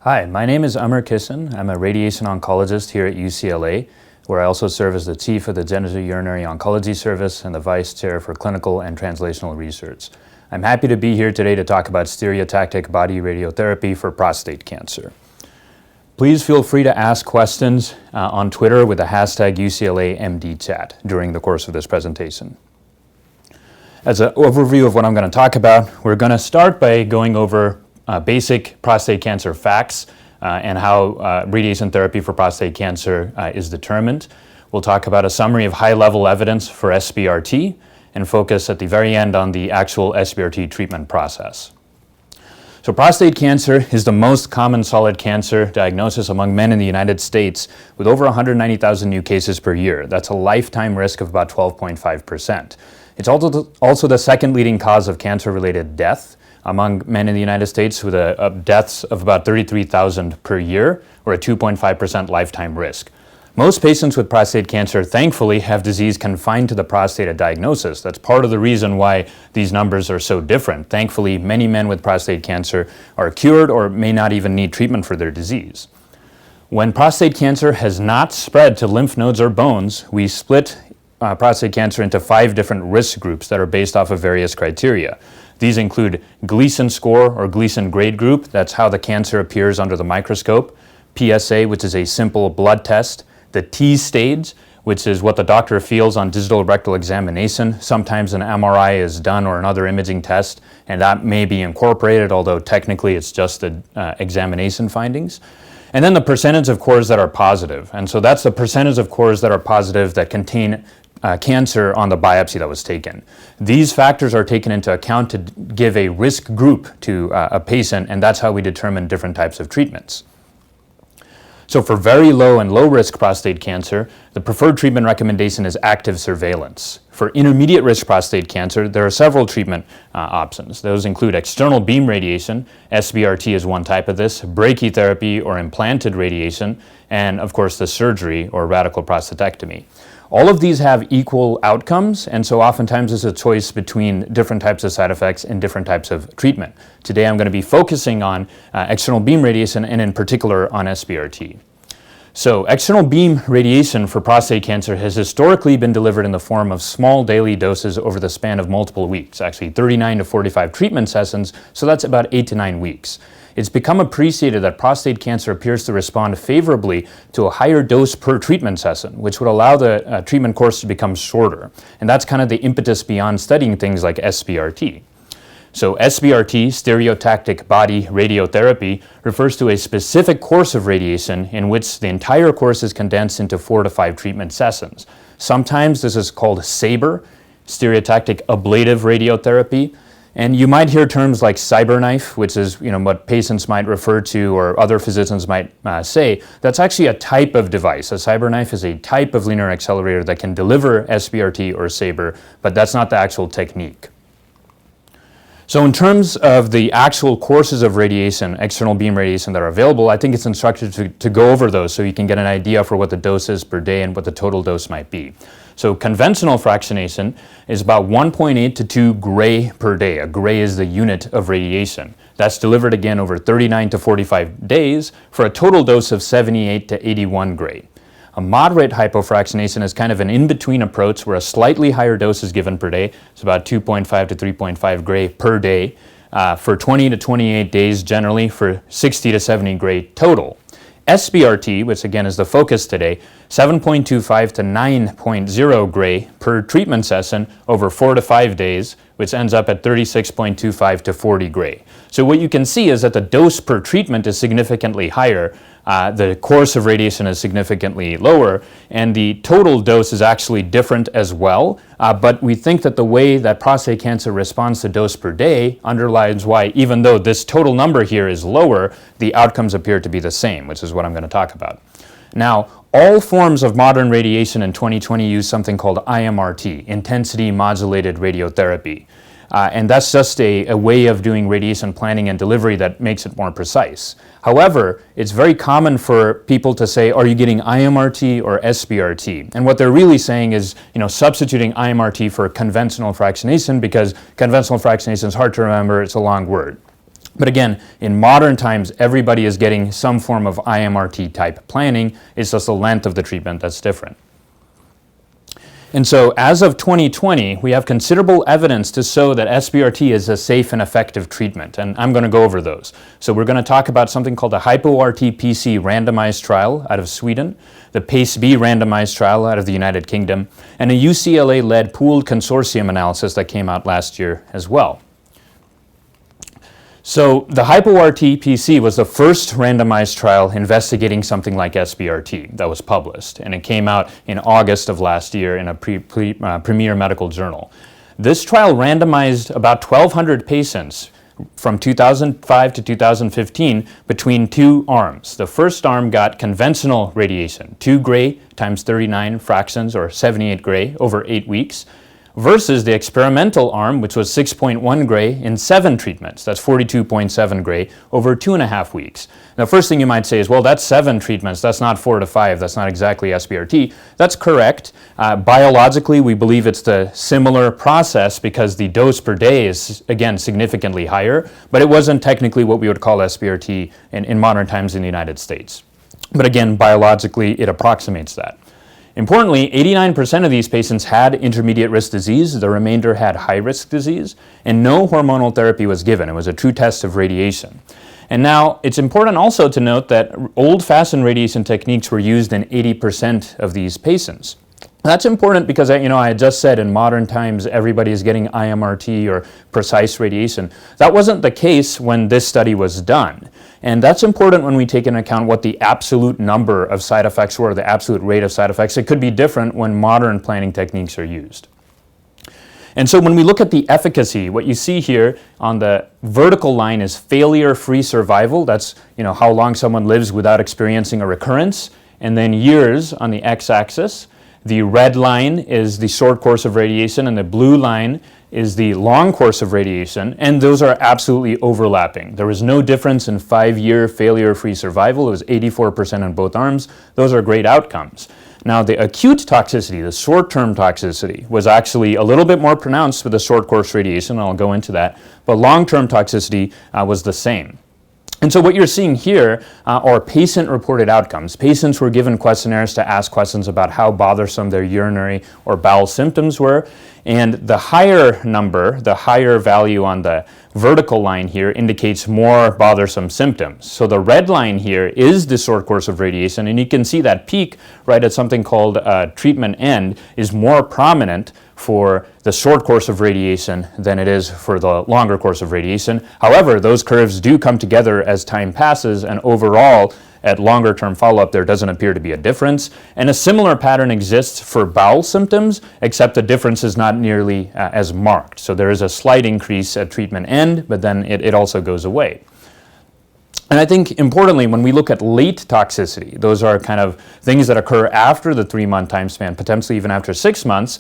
Hi, my name is Amar Kishan. I'm a radiation oncologist here at UCLA, where I also serve as the chief of the Genitourinary Oncology Service and the vice chair for clinical and translational research. I'm happy to be here today to talk about stereotactic body radiotherapy for prostate cancer. Please feel free to ask questions on Twitter with the hashtag UCLAMDChat during the course of this presentation. As an overview of what I'm going to talk about, we're going to start by going over basic prostate cancer facts and how radiation therapy for prostate cancer is determined. We'll talk about a summary of high-level evidence for SBRT and focus at the very end on the actual SBRT treatment process. So prostate cancer is the most common solid cancer diagnosis among men in the United States, with over 190,000 new cases per year. That's a lifetime risk of about 12.5%. It's also the second leading cause of cancer-related death among men in the United States, with deaths of about 33,000 per year, or a 2.5% lifetime risk. Most patients with prostate cancer, thankfully, have disease confined to the prostate at diagnosis. That's part of the reason why these numbers are so different. Thankfully, many men with prostate cancer are cured or may not even need treatment for their disease. When prostate cancer has not spread to lymph nodes or bones, we split prostate cancer into 5 different risk groups that are based off of various criteria. These include Gleason score or Gleason grade group. That's how the cancer appears under the microscope. PSA, which is a simple blood test. The T stage, which is what the doctor feels on digital rectal examination. Sometimes an MRI is done or another imaging test, and that may be incorporated, although technically it's just the examination findings. And then the percentage of cores that are positive. And so that's the percentage of cores that are positive that contain cancer on the biopsy that was taken. These factors are taken into account to give a risk group to a patient, and that's how we determine different types of treatments. So for very low and low risk prostate cancer, the preferred treatment recommendation is active surveillance. For intermediate risk prostate cancer, there are several treatment options. Those include external beam radiation, SBRT is one type of this, brachytherapy or implanted radiation, and of course the surgery or radical prostatectomy. All of these have equal outcomes, and so oftentimes it's a choice between different types of side effects and different types of treatment. Today I'm going to be focusing on external beam radiation and in particular on SBRT. So external beam radiation for prostate cancer has historically been delivered in the form of small daily doses over the span of multiple weeks, actually 39 to 45 treatment sessions, so that's about 8 to 9 weeks. It's become appreciated that prostate cancer appears to respond favorably to a higher dose per treatment session, which would allow the treatment course to become shorter. And that's kind of the impetus beyond studying things like SBRT. So SBRT, stereotactic body radiotherapy, refers to a specific course of radiation in which the entire course is condensed into 4 to 5 treatment sessions. Sometimes this is called SABR, stereotactic ablative radiotherapy. And you might hear terms like cyberknife, which is what patients might refer to or other physicians might say. That's actually a type of device. A cyberknife is a type of linear accelerator that can deliver SBRT or SABR, but that's not the actual technique. So in terms of the actual courses of radiation, external beam radiation that are available, I think it's instructive to go over those so you can get an idea for what the dose is per day and what the total dose might be. So conventional fractionation is about 1.8 to 2 gray per day. A gray is the unit of radiation. That's delivered again over 39 to 45 days for a total dose of 78 to 81 gray. A moderate hypofractionation is kind of an in-between approach where a slightly higher dose is given per day. It's about 2.5 to 3.5 gray per day for 20 to 28 days generally for 60 to 70 gray total. SBRT, which again is the focus today, 7.25 to 9.0 gray per treatment session over 4 to 5 days, which ends up at 36.25 to 40 gray. So what you can see is that the dose per treatment is significantly higher, the course of radiation is significantly lower, and the total dose is actually different as well. But we think that the way that prostate cancer responds to dose per day underlines why, even though this total number here is lower, the outcomes appear to be the same, which is what I'm going to talk about. Now, all forms of modern radiation in 2020 use something called IMRT, intensity modulated radiotherapy. And that's just a way of doing radiation planning and delivery that makes it more precise. However, it's very common for people to say, are you getting IMRT or SBRT? And what they're really saying is, substituting IMRT for conventional fractionation, because conventional fractionation is hard to remember, it's a long word. But again, in modern times, everybody is getting some form of IMRT type planning. It's just the length of the treatment that's different. And so as of 2020, we have considerable evidence to show that SBRT is a safe and effective treatment, and I'm going to go over those. So we're going to talk about something called the HypoRTPC randomized trial out of Sweden, the PACE-B randomized trial out of the United Kingdom, and a UCLA-led pooled consortium analysis that came out last year as well. So the HypoRTPC was the first randomized trial investigating something like SBRT that was published, and it came out in August of last year in a premier medical journal. This trial randomized about 1,200 patients from 2005 to 2015 between two arms. The first arm got conventional radiation, 2 gray times 39 fractions, or 78 gray, over 8 weeks, versus the experimental arm, which was 6.1 gray in 7 treatments. That's 42.7 gray over 2.5 weeks. Now, first thing you might say is, well, that's 7 treatments. That's not 4 to 5. That's not exactly SBRT. That's correct. Biologically, we believe it's the similar process because the dose per day is, again, significantly higher, but it wasn't technically what we would call SBRT in modern times in the United States. But again, biologically, it approximates that. Importantly, 89% of these patients had intermediate risk disease, the remainder had high risk disease, and no hormonal therapy was given. It was a true test of radiation. And now, it's important also to note that old-fashioned radiation techniques were used in 80% of these patients. That's important because, I had just said in modern times everybody is getting IMRT or precise radiation. That wasn't the case when this study was done. And that's important when we take into account what the absolute number of side effects were, the absolute rate of side effects. It could be different when modern planning techniques are used. And so when we look at the efficacy, what you see here on the vertical line is failure-free survival. That's how long someone lives without experiencing a recurrence. And then years on the x-axis. The red line is the short course of radiation, and the blue line is the long course of radiation, and those are absolutely overlapping. There was no difference in 5-year failure-free survival. It was 84% on both arms. Those are great outcomes. Now, the acute toxicity, the short-term toxicity, was actually a little bit more pronounced with the short course radiation, and I'll go into that, but long-term toxicity was the same. And so what you're seeing here are patient-reported outcomes. Patients were given questionnaires to ask questions about how bothersome their urinary or bowel symptoms were. And the higher number, the higher value on the vertical line here indicates more bothersome symptoms. So the red line here is the short course of radiation, and you can see that peak right at something called treatment end is more prominent for the short course of radiation than it is for the longer course of radiation. However, those curves do come together as time passes, and overall, at longer term follow-up, there doesn't appear to be a difference. And a similar pattern exists for bowel symptoms, except the difference is not nearly as marked. So there is a slight increase at treatment end, but then it also goes away. And I think importantly, when we look at late toxicity, those are kind of things that occur after the 3-month time span, potentially even after 6 months,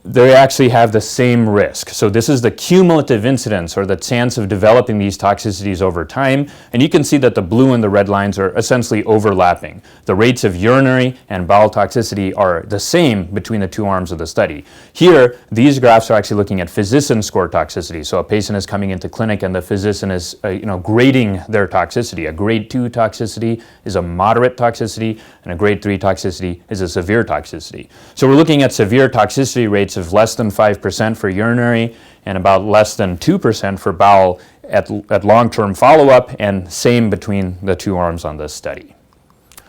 they actually have the same risk. So this is the cumulative incidence, or the chance of developing these toxicities over time. And you can see that the blue and the red lines are essentially overlapping. The rates of urinary and bowel toxicity are the same between the two arms of the study. Here, these graphs are actually looking at physician score toxicity. So a patient is coming into clinic and the physician is grading their toxicity. A grade 2 toxicity is a moderate toxicity, and a grade 3 toxicity is a severe toxicity. So we're looking at severe toxicity rates of less than 5% for urinary and about less than 2% for bowel at long-term follow-up, and same between the two arms on this study.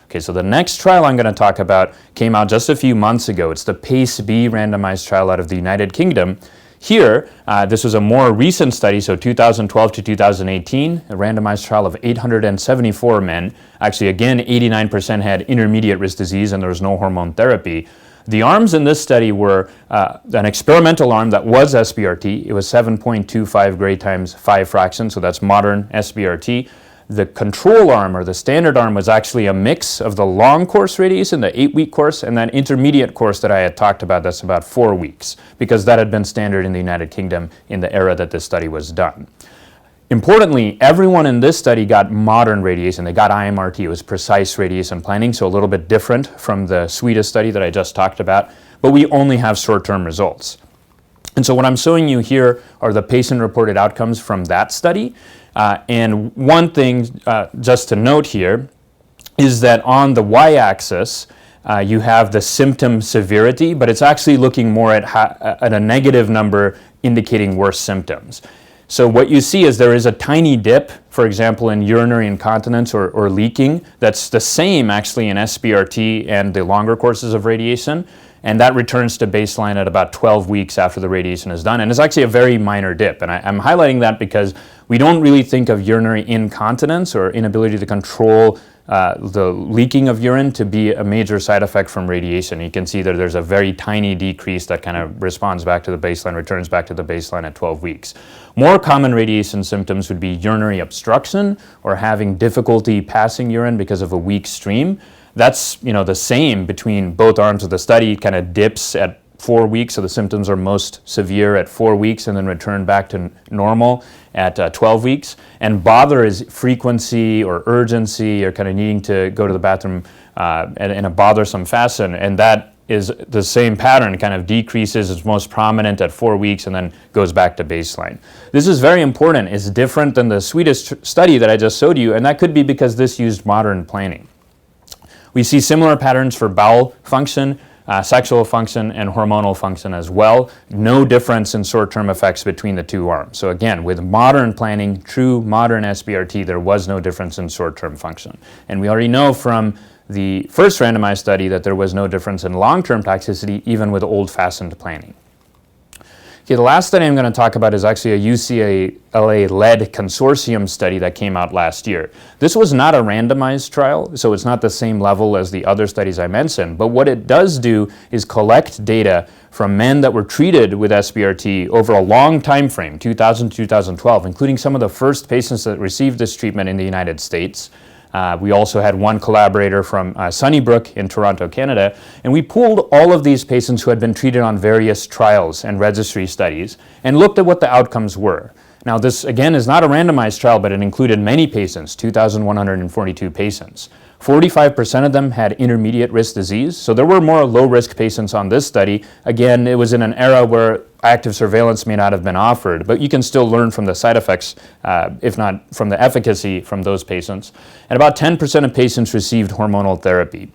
Okay, so the next trial I'm going to talk about came out just a few months ago. It's the PACE-B randomized trial out of the United Kingdom. Here, this was a more recent study, so 2012 to 2018, a randomized trial of 874 men. Actually, again, 89% had intermediate risk disease and there was no hormone therapy. The arms in this study were an experimental arm that was SBRT. It was 7.25 gray times 5 fractions, so that's modern SBRT. The control arm, or the standard arm, was actually a mix of the long course radiation, the 8-week course, and that intermediate course that I had talked about, that's about 4 weeks, because that had been standard in the United Kingdom in the era that this study was done. Importantly, everyone in this study got modern radiation. They got IMRT. It was precise radiation planning, so a little bit different from the Swedish study that I just talked about, but we only have short-term results. And so what I'm showing you here are the patient-reported outcomes from that study. And one thing just to note here is that on the y-axis, you have the symptom severity, but it's actually looking more at a negative number indicating worse symptoms. So what you see is there is a tiny dip, for example, in urinary incontinence or leaking, that's the same actually in SBRT and the longer courses of radiation, and that returns to baseline at about 12 weeks after the radiation is done, and it's actually a very minor dip. And I'm highlighting that because we don't really think of urinary incontinence or inability to control the leaking of urine to be a major side effect from radiation. You can see that there's a very tiny decrease that kind of responds back to the baseline, returns back to the baseline at 12 weeks. More common radiation symptoms would be urinary obstruction or having difficulty passing urine because of a weak stream. That's the same between both arms of the study. It kind of dips at 4 weeks, so the symptoms are most severe at 4 weeks and then return back to normal at 12 weeks. And bother is frequency or urgency or kind of needing to go to the bathroom in a bothersome fashion, and that is the same pattern. It kind of decreases, it's most prominent at 4 weeks and then goes back to baseline. This is very important. It's different than the Swedish study that I just showed you, and that could be because this used modern planning. We see similar patterns for bowel function, sexual function, and hormonal function as well. No difference in short-term effects between the two arms. So again, with modern planning, true modern SBRT, there was no difference in short-term function. And we already know from the first randomized study that there was no difference in long-term toxicity even with old-fashioned planning. Okay, the last study I'm going to talk about is actually a UCLA-led consortium study that came out last year. This was not a randomized trial, so it's not the same level as the other studies I mentioned, but what it does do is collect data from men that were treated with SBRT over a long time frame, 2000 to 2012, including some of the first patients that received this treatment in the United States. We also had one collaborator from Sunnybrook in Toronto, Canada, and we pooled all of these patients who had been treated on various trials and registry studies and looked at what the outcomes were. Now this again is not a randomized trial, but it included many patients, 2,142 patients. 45% of them had intermediate risk disease, so there were more low-risk patients on this study. Again, it was in an era where active surveillance may not have been offered, but you can still learn from the side effects, if not from the efficacy from those patients. And about 10% of patients received hormonal therapy.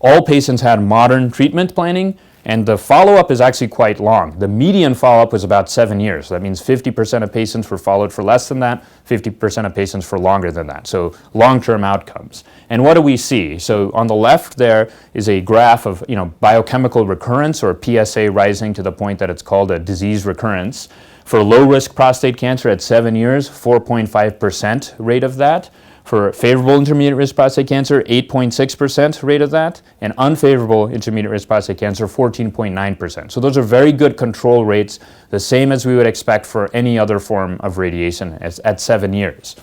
All patients had modern treatment planning, and the follow-up is actually quite long. The median follow-up was about 7 years. That means 50% of patients were followed for less than that, 50% of patients for longer than that. So long-term outcomes. And what do we see? So on the left there is a graph of biochemical recurrence or PSA rising to the point that it's called a disease recurrence. For low-risk prostate cancer at 7 years, 4.5% rate of that. For favorable intermediate risk prostate cancer, 8.6% rate of that, and unfavorable intermediate risk prostate cancer, 14.9%. So those are very good control rates, the same as we would expect for any other form of radiation at 7 years.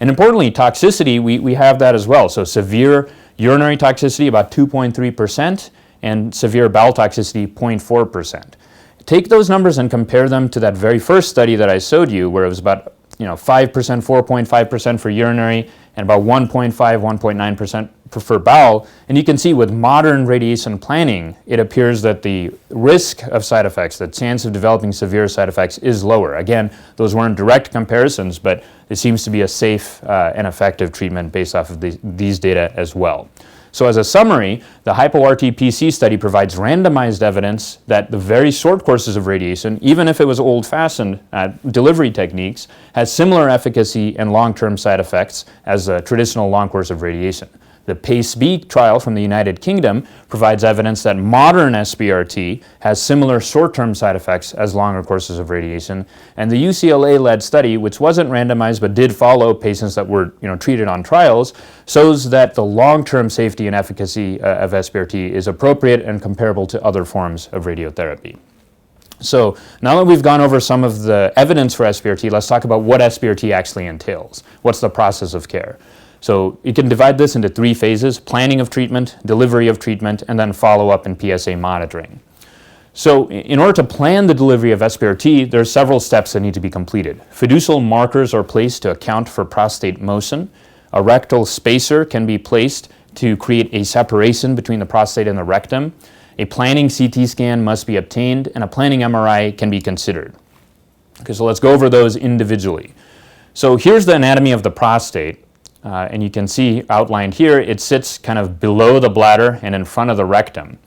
And importantly, toxicity, we have that as well. So severe urinary toxicity, about 2.3%, and severe bowel toxicity, 0.4%. Take those numbers and compare them to that very first study that I showed you, where it was about 5%, 4.5% for urinary, and about 1.5, 1.9% for bowel. And you can see with modern radiation planning, it appears that the risk of side effects, the chance of developing severe side effects is lower. Again, those weren't direct comparisons, but it seems to be a safe and effective treatment based off of these data as well. So as a summary, the HypoRTPC study provides randomized evidence that the very short courses of radiation, even if it was old-fashioned delivery techniques, has similar efficacy and long-term side effects as a traditional long course of radiation. The PACE-B trial from the United Kingdom provides evidence that modern SBRT has similar short-term side effects as longer courses of radiation. And the UCLA-led study, which wasn't randomized but did follow patients that were treated on trials, shows that the long-term safety and efficacy of SBRT is appropriate and comparable to other forms of radiotherapy. So now that we've gone over some of the evidence for SBRT, let's talk about what SBRT actually entails. What's the process of care? So you can divide this into 3 phases: planning of treatment, delivery of treatment, and then follow-up and PSA monitoring. So in order to plan the delivery of SBRT, there are several steps that need to be completed. Fiducial markers are placed to account for prostate motion. A rectal spacer can be placed to create a separation between the prostate and the rectum. A planning CT scan must be obtained, and a planning MRI can be considered. Okay, so let's go over those individually. So here's the anatomy of the prostate, and you can see outlined here, it sits kind of below the bladder and in front of the rectum.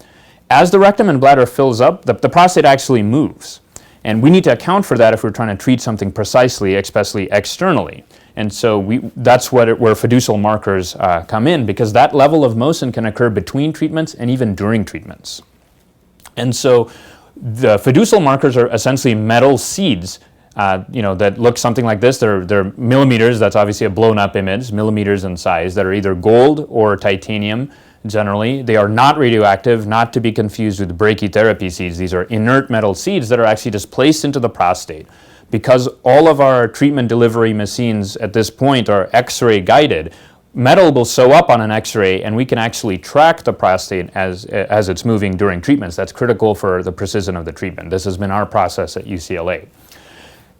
As the rectum and bladder fills up, the prostate actually moves. And we need to account for that if we're trying to treat something precisely, especially externally. And so that's where fiducial markers come in, because that level of motion can occur between treatments and even during treatments. And so the fiducial markers are essentially metal seeds that look something like this. They're millimeters, that's obviously a blown up image, millimeters in size, that are either gold or titanium generally. They are not radioactive, not to be confused with brachytherapy seeds. These are inert metal seeds that are actually just placed into the prostate. Because all of our treatment delivery machines at this point are X-ray guided, metal will sew up on an X-ray and we can actually track the prostate as it's moving during treatments. That's critical for the precision of the treatment. This has been our process at UCLA.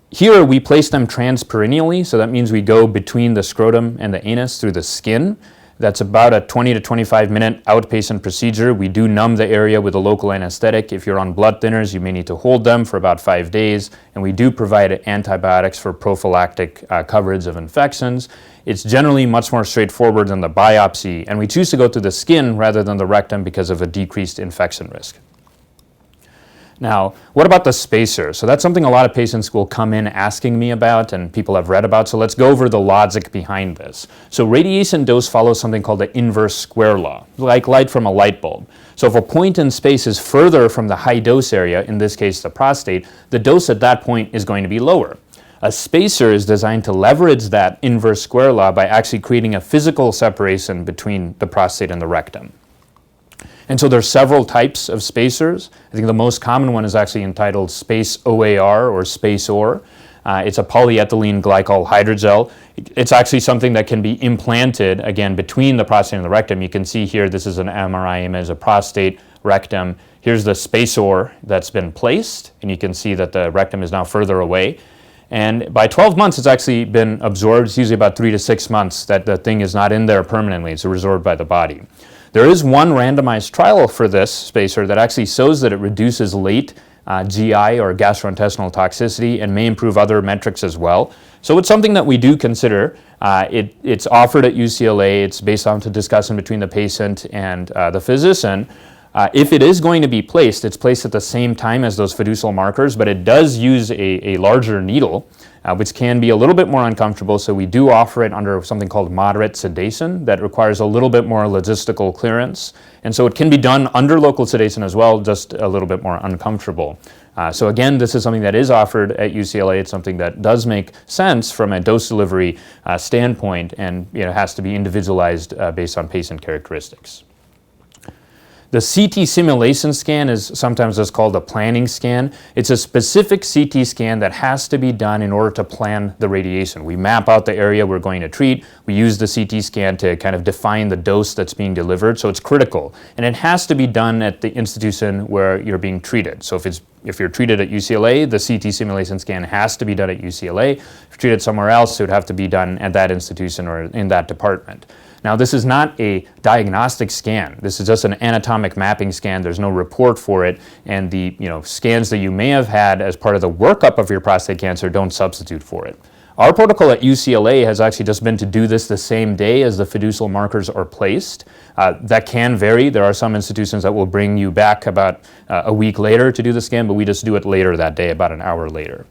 Here we place them transperineally, so that means we go between the scrotum and the anus through the skin. That's about a 20 to 25 minute outpatient procedure. We do numb the area with a local anesthetic. If you're on blood thinners, you may need to hold them for about 5 days. And we do provide antibiotics for prophylactic coverage of infections. It's generally much more straightforward than the biopsy. And we choose to go through the skin rather than the rectum because of a decreased infection risk. Now, what about the spacer? So that's something a lot of patients will come in asking me about and people have read about. So let's go over the logic behind this. So radiation dose follows something called the inverse square law, like light from a light bulb. So if a point in space is further from the high dose area, in this case the prostate, the dose at that point is going to be lower. A spacer is designed to leverage that inverse square law by actually creating a physical separation between the prostate and the rectum. And so there's several types of spacers. I think the most common one is actually entitled Space OAR or Space OR. It's a polyethylene glycol hydrogel. It's actually something that can be implanted, again, between the prostate and the rectum. You can see here, this is an MRI image of prostate, rectum. Here's the space OR that's been placed, and you can see that the rectum is now further away. And by 12 months, it's actually been absorbed. It's usually about 3 to 6 months that the thing is not in there permanently. It's absorbed by the body. There is one randomized trial for this spacer that actually shows that it reduces late GI or gastrointestinal toxicity and may improve other metrics as well. So it's something that we do consider. It's offered at UCLA. It's based on a discussion between the patient and the physician. If it is going to be placed, it's placed at the same time as those fiducial markers, but it does use a larger needle, which can be a little bit more uncomfortable, so we do offer it under something called moderate sedation that requires a little bit more logistical clearance. And so it can be done under local sedation as well, just a little bit more uncomfortable. So again, this is something that is offered at UCLA. It's something that does make sense from a dose delivery standpoint, and has to be individualized based on patient characteristics. The CT simulation scan is sometimes just called a planning scan. It's a specific CT scan that has to be done in order to plan the radiation. We map out the area we're going to treat. We use the CT scan to kind of define the dose that's being delivered, so it's critical. And it has to be done at the institution where you're being treated. So if you're treated at UCLA, the CT simulation scan has to be done at UCLA. If you're treated somewhere else, it would have to be done at that institution or in that department. Now, this is not a diagnostic scan. This is just an anatomic mapping scan. There's no report for it, and the scans that you may have had as part of the workup of your prostate cancer don't substitute for it. Our protocol at UCLA has actually just been to do this the same day as the fiducial markers are placed. That can vary. There are some institutions that will bring you back about a week later to do the scan, but we just do it later that day, about an hour later.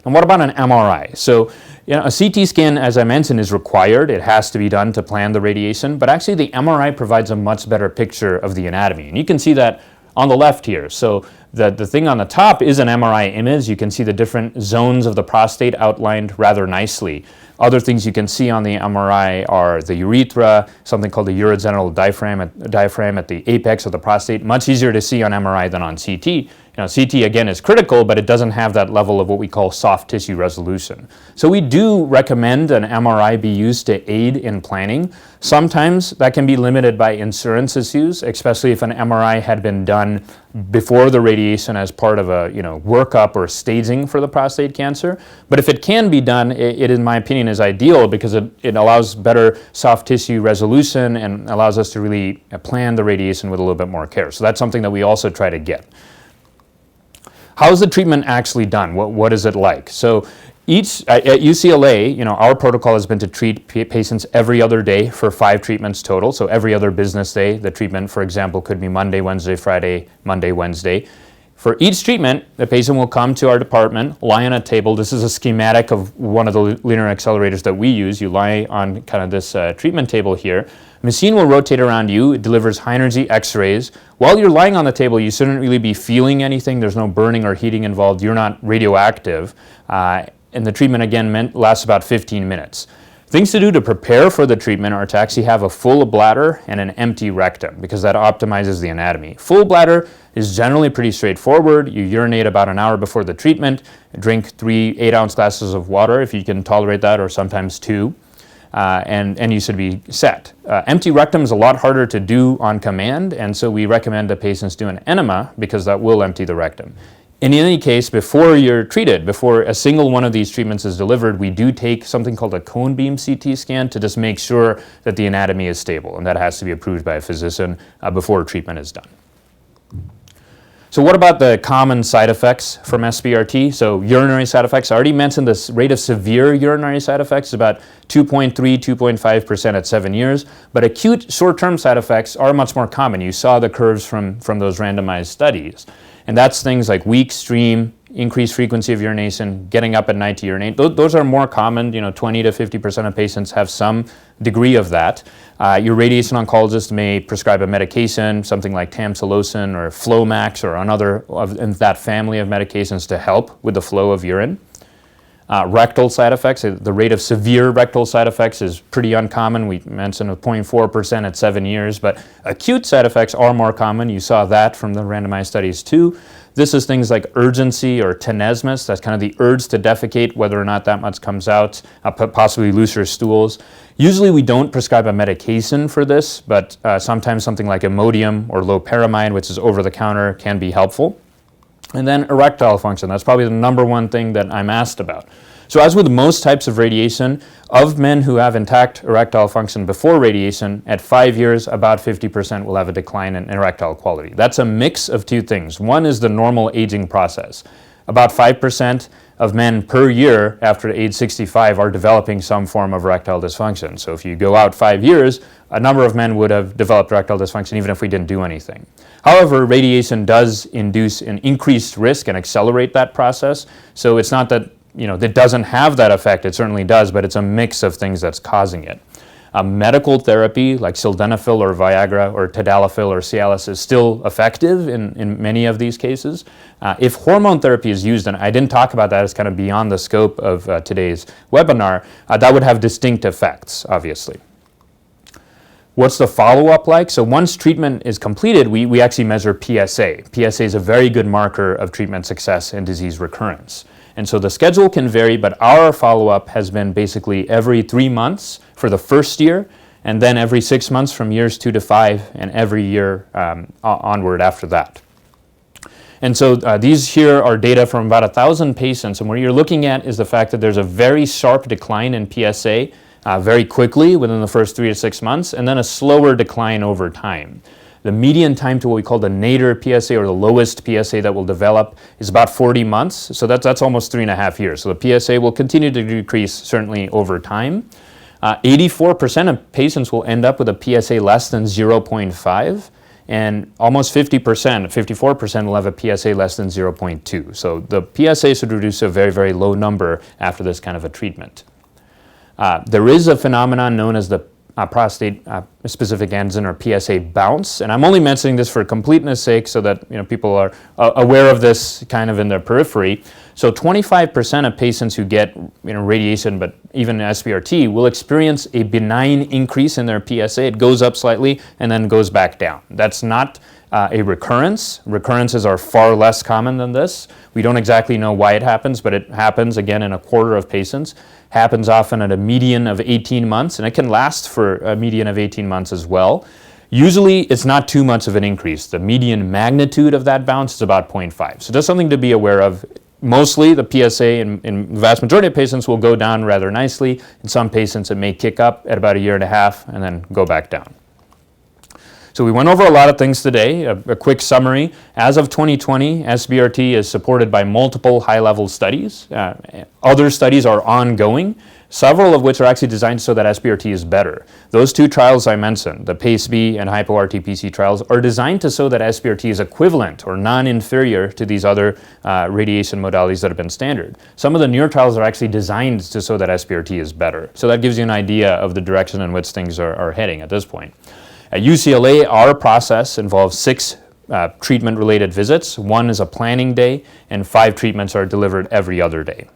And what about an MRI? So, a CT scan, as I mentioned, is required. It has to be done to plan the radiation, but actually the MRI provides a much better picture of the anatomy. And you can see that on the left here. So the thing on the top is an MRI image. You can see the different zones of the prostate outlined rather nicely. Other things you can see on the MRI are the urethra, something called the urogenital diaphragm at the apex of the prostate. Much easier to see on MRI than on CT. CT again is critical, but it doesn't have that level of what we call soft tissue resolution. So we do recommend an MRI be used to aid in planning. Sometimes that can be limited by insurance issues, especially if an MRI had been done before the radiation as part of a workup or staging for the prostate cancer. But if it can be done, it in my opinion is ideal because it allows better soft tissue resolution and allows us to really plan the radiation with a little bit more care. So that's something that we also try to get. How is the treatment actually done? What is it like? So At UCLA, our protocol has been to treat patients every other day for 5 treatments total. So every other business day, the treatment, for example, could be Monday, Wednesday, Friday, Monday, Wednesday. For each treatment, the patient will come to our department, lie on a table. This is a schematic of one of the linear accelerators that we use. You lie on kind of this treatment table here. Machine will rotate around you. It delivers high-energy X-rays. While you're lying on the table, you shouldn't really be feeling anything. There's no burning or heating involved. You're not radioactive. And the treatment, again, lasts about 15 minutes. Things to do to prepare for the treatment are to actually have a full bladder and an empty rectum, because that optimizes the anatomy. Full bladder is generally pretty straightforward. You urinate about an hour before the treatment, drink 3 8-ounce glasses of water if you can tolerate that, or sometimes 2. And you should be set. Empty rectum is a lot harder to do on command, and so we recommend that patients do an enema because that will empty the rectum. In any case, before you're treated, before a single one of these treatments is delivered, we do take something called a cone beam CT scan to just make sure that the anatomy is stable, and that has to be approved by a physician before treatment is done. So what about the common side effects from SBRT? So urinary side effects, I already mentioned this rate of severe urinary side effects is about 2.3, 2.5% at 7 years, but acute short-term side effects are much more common. You saw the curves from those randomized studies. And that's things like weak stream, increased frequency of urination, getting up at night to urinate. Those are more common. 20 to 50% of patients have some degree of that. Your radiation oncologist may prescribe a medication, something like tamsulosin or Flomax or another in that family of medications to help with the flow of urine. Rectal side effects, the rate of severe rectal side effects is pretty uncommon. We mentioned 0.4% at 7 years, but acute side effects are more common. You saw that from the randomized studies too. This is things like urgency or tenesmus, that's kind of the urge to defecate, whether or not that much comes out, possibly looser stools. Usually we don't prescribe a medication for this, but sometimes something like Imodium or loperamide, which is over the counter, can be helpful. And then erectile function, that's probably the number one thing that I'm asked about. So as with most types of radiation, of men who have intact erectile function before radiation, at 5 years, about 50% will have a decline in erectile quality. That's a mix of two things. One is the normal aging process. About 5% of men per year after age 65 are developing some form of erectile dysfunction. So if you go out 5 years, a number of men would have developed erectile dysfunction even if we didn't do anything. However, radiation does induce an increased risk and accelerate that process. So it's not that it doesn't have that effect. It certainly does, but it's a mix of things that's causing it. Medical therapy like sildenafil or Viagra or tadalafil or Cialis is still effective in many of these cases. If hormone therapy is used, and I didn't talk about that, it's kind of beyond the scope of today's webinar, that would have distinct effects, obviously. What's the follow-up like? So once treatment is completed, we actually measure PSA. PSA is a very good marker of treatment success and disease recurrence. And so the schedule can vary, but our follow-up has been basically every 3 months for the first year, and then every 6 months from years 2 to 5, and every year onward after that. And so these here are data from about 1,000 patients, and what you're looking at is the fact that there's a very sharp decline in PSA very quickly within the first 3 to 6 months, and then a slower decline over time. The median time to what we call the nadir PSA, or the lowest PSA that will develop, is about 40 months. So that's almost 3.5 years. So the PSA will continue to decrease certainly over time. 84% of patients will end up with a PSA less than 0.5, and almost 50%, 54% will have a PSA less than 0.2. So the PSA should reduce to a very, very low number after this kind of a treatment. There is a phenomenon known as the prostate specific antigen, or PSA Bounce, and I'm only mentioning this for completeness sake so that people are aware of this kind of in their periphery. So 25% of patients who get radiation, but even SBRT, will experience a benign increase in their PSA. It goes up slightly and then goes back down. That's not a recurrence. Recurrences are far less common than this. We don't exactly know why it happens, but it happens again in a quarter of patients. Happens often at a median of 18 months, and it can last for a median of 18 months as well. Usually it's not too much of an increase. The median magnitude of that bounce is about 0.5. So just something to be aware of. Mostly the PSA in the vast majority of patients will go down rather nicely. In some patients it may kick up at about 1.5 years and then go back down. So we went over a lot of things today. A quick summary. As of 2020, SBRT is supported by multiple high-level studies. Other studies are ongoing, several of which are actually designed so that SBRT is better. Those two trials I mentioned, the PACE-B and HypoRTPC trials, are designed to show that SBRT is equivalent or non-inferior to these other radiation modalities that have been standard. Some of the newer trials are actually designed to show that SBRT is better. So that gives you an idea of the direction in which things are heading at this point. At UCLA, our process involves 6 treatment-related visits. 1 is a planning day, and 5 treatments are delivered every other day.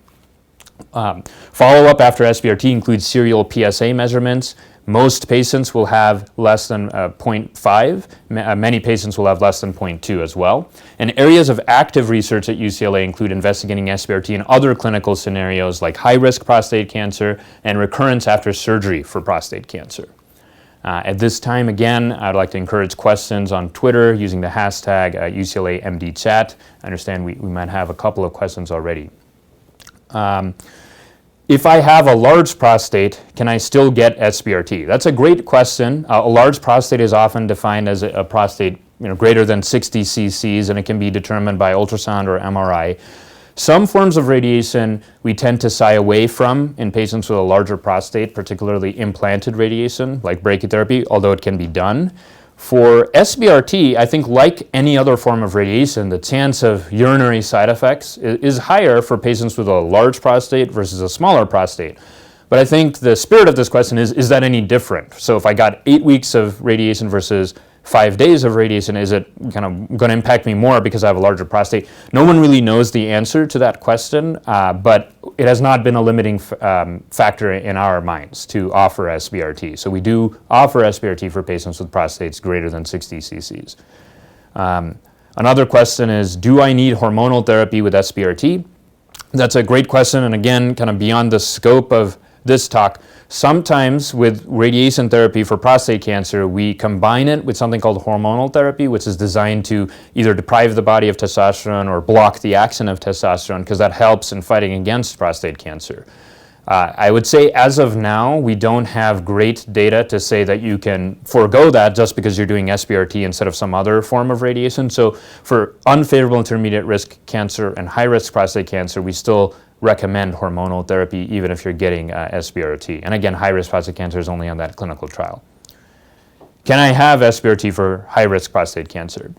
Follow-up after SBRT includes serial PSA measurements. Most patients will have less than 0.5. Many patients will have less than 0.2 as well. And areas of active research at UCLA include investigating SBRT in other clinical scenarios like high-risk prostate cancer and recurrence after surgery for prostate cancer. At this time, again, I'd like to encourage questions on Twitter using the hashtag UCLAMDChat. I understand we might have a couple of questions already. If I have a large prostate, can I still get SBRT? That's a great question. A large prostate is often defined as a prostate greater than 60 cc's, and it can be determined by ultrasound or MRI. Some forms of radiation we tend to shy away from in patients with a larger prostate, particularly implanted radiation like brachytherapy, although it can be done. For SBRT, I think like any other form of radiation, the chance of urinary side effects is higher for patients with a large prostate versus a smaller prostate. But I think the spirit of this question is that any different? So if I got 8 weeks of radiation versus 5 days of radiation, is it kind of going to impact me more because I have a larger prostate? No one really knows the answer to that question, but it has not been a limiting factor in our minds to offer SBRT. So we do offer SBRT for patients with prostates greater than 60 cc's. Another question is, do I need hormonal therapy with SBRT? That's a great question, and again, kind of beyond the scope of this talk. Sometimes with radiation therapy for prostate cancer, we combine it with something called hormonal therapy, which is designed to either deprive the body of testosterone or block the action of testosterone, because that helps in fighting against prostate cancer. I would say as of now, we don't have great data to say that you can forego that just because you're doing SBRT instead of some other form of radiation. So for unfavorable intermediate risk cancer and high risk prostate cancer, we still recommend hormonal therapy even if you're getting SBRT. And again, high risk prostate cancer is only on that clinical trial. Can I have SBRT for high risk prostate cancer?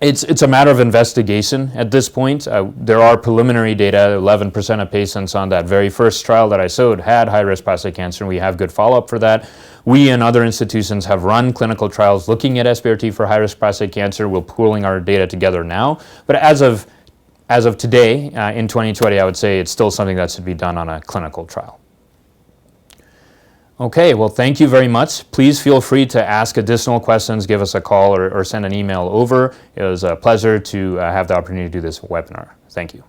It's a matter of investigation at this point. There are preliminary data. 11% of patients on that very first trial that I showed had high-risk prostate cancer, and we have good follow-up for that. We and other institutions have run clinical trials looking at SBRT for high-risk prostate cancer. We're pooling our data together now. But as of today, in 2020, I would say it's still something that should be done on a clinical trial. Okay, well, thank you very much. Please feel free to ask additional questions, give us a call, or send an email over. It was a pleasure to have the opportunity to do this webinar. Thank you.